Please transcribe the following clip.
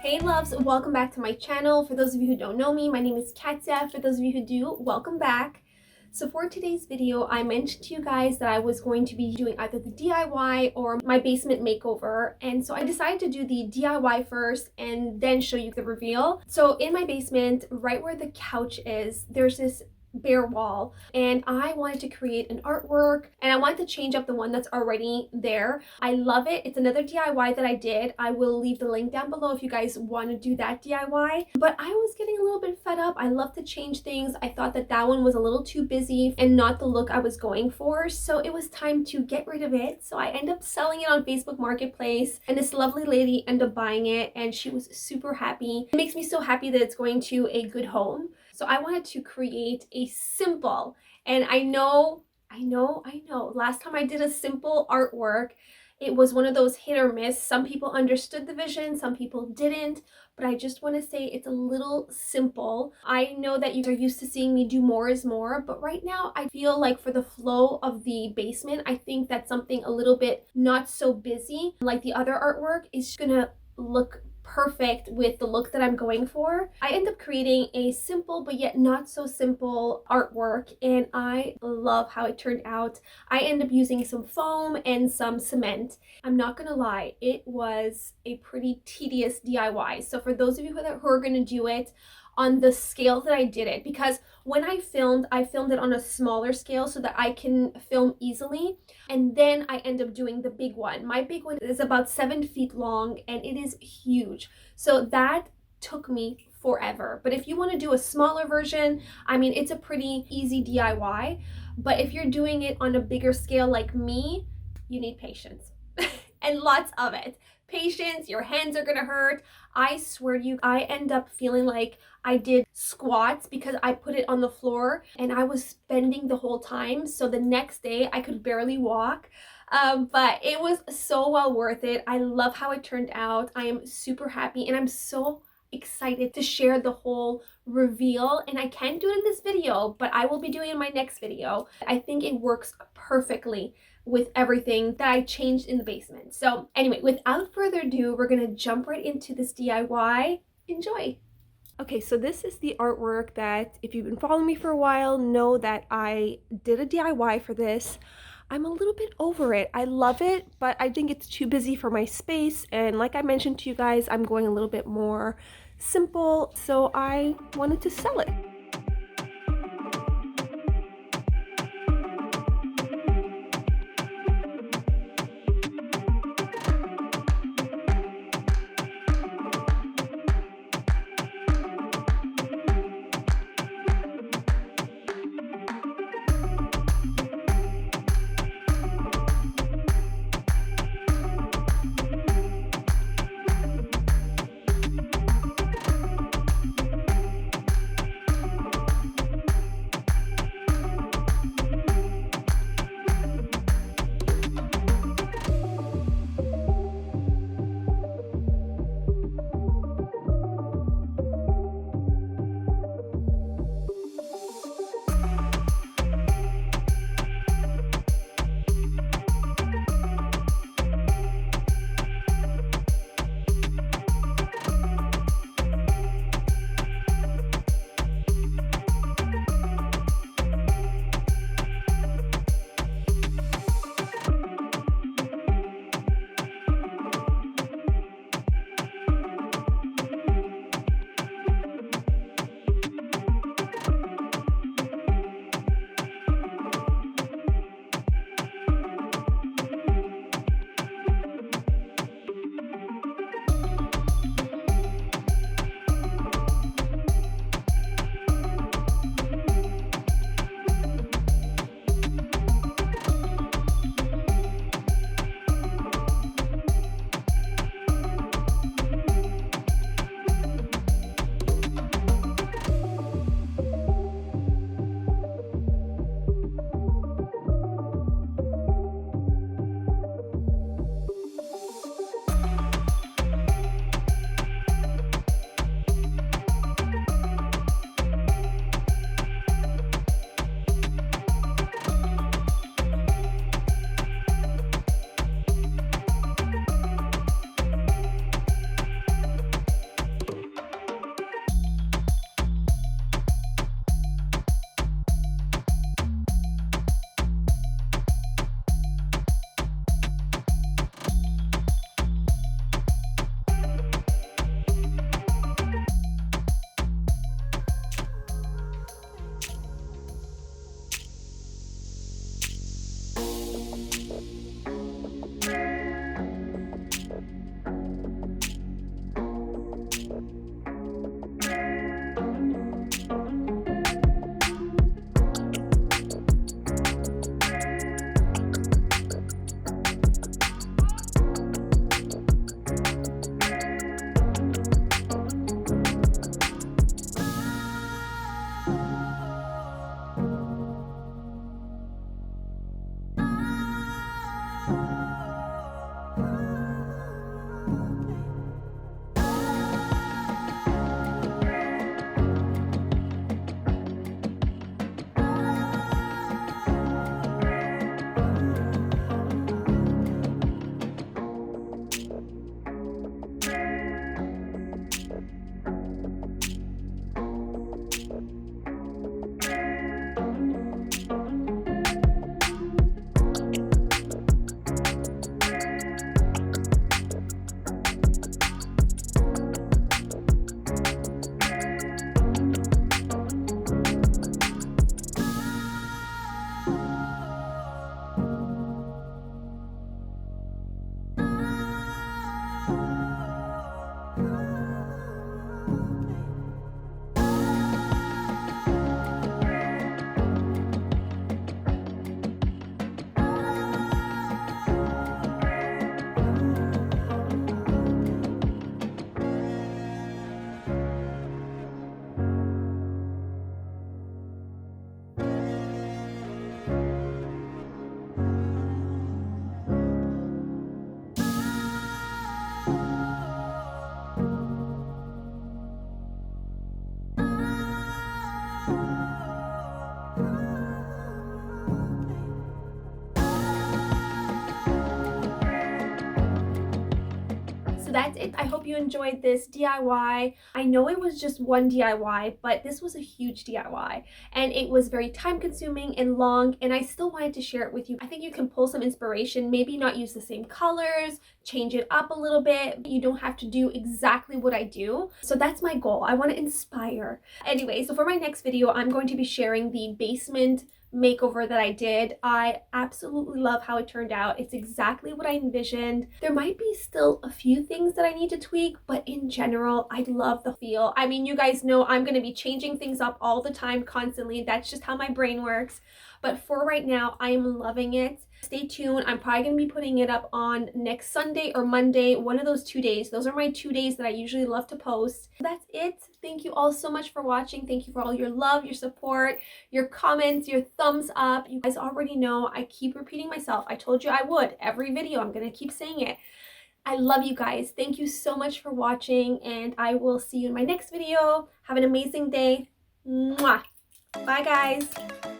Hey loves, welcome back to my channel. For those of you who don't know me, my name is Katya. For those of you who do, welcome back. So for today's video, I mentioned to you guys that I was going to be doing either the DIY or my basement makeover. And so I decided to do the DIY first and then show you the reveal. So in my basement, right where the couch is, there's this bare wall, and I wanted to create an artwork, and I wanted to change up the one that's already there. I love it. It's another DIY that I did. I will leave the link down below if you guys want to do that DIY. But I was getting a little bit fed up. I love to change things. I thought that that one was a little too busy and not the look I was going for, so it was time to get rid of it. So I ended up selling it on Facebook Marketplace, and this lovely lady ended up buying it, and she was super happy. It makes me so happy that it's going to a good home. So I wanted to create a simple, and I know, last time I did a simple artwork, it was one of those hit or miss. Some people understood the vision, some people didn't, but I just want to say it's a little simple. I know that you are used to seeing me do more is more, but right now I feel like for the flow of the basement, I think that something a little bit not so busy, like the other artwork, is gonna look perfect with the look that I'm going for. I end up creating a simple but yet not so simple artwork, and I love how it turned out. I end up using some foam and some cement. I'm not gonna lie, it was a pretty tedious DIY. So for those of you who are gonna do it on the scale that I did it, because when I filmed it on a smaller scale so that I can film easily, and then I end up doing the big one. My big one is about 7 feet long and it is huge. So that took me forever. But if you want to do a smaller version, I mean, it's a pretty easy DIY. But if you're doing it on a bigger scale like me, you need patience and lots of it. Patience, your hands are gonna hurt. I swear to you, I end up feeling like I did squats because I put it on the floor and I was bending the whole time. So the next day I could barely walk. But it was so well worth it. I love how it turned out. I am super happy, and I'm so excited to share the whole reveal. And I can't do it in this video, but I will be doing it in my next video. I think it works perfectly with everything that I changed in the basement. So anyway, without further ado, we're gonna jump right into this DIY. Enjoy. Okay, so this is the artwork that, if you've been following me for a while, know that I did a DIY for this. I'm a little bit over it. I love it, but I think it's too busy for my space. And like I mentioned to you guys, I'm going a little bit more simple, so I wanted to sell it. So that's it. I hope you enjoyed this DIY. I know it was just one DIY, but this was a huge DIY and it was very time consuming and long, and I still wanted to share it with you. I think you can pull some inspiration, maybe not use the same colors, change it up a little bit. You don't have to do exactly what I do. So that's my goal. I want to inspire. Anyway, so for my next video, I'm going to be sharing the basement makeover that I did. I absolutely love how it turned out. It's exactly what I envisioned. There might be still a few things that I need to tweak, but in general, I love the feel. I mean, you guys know I'm going to be changing things up all the time, constantly. That's just how my brain works. But for right now, I am loving it. Stay tuned. I'm probably going to be putting it up on next Sunday or Monday, one of those 2 days. Those are my 2 days that I usually love to post. That's it. Thank you all so much for watching. Thank you for all your love, your support, your comments, your thumbs up. You guys already know I keep repeating myself. I told you I would. Every video, I'm going to keep saying it. I love you guys. Thank you so much for watching, and I will see you in my next video. Have an amazing day. Mwah. Bye, guys.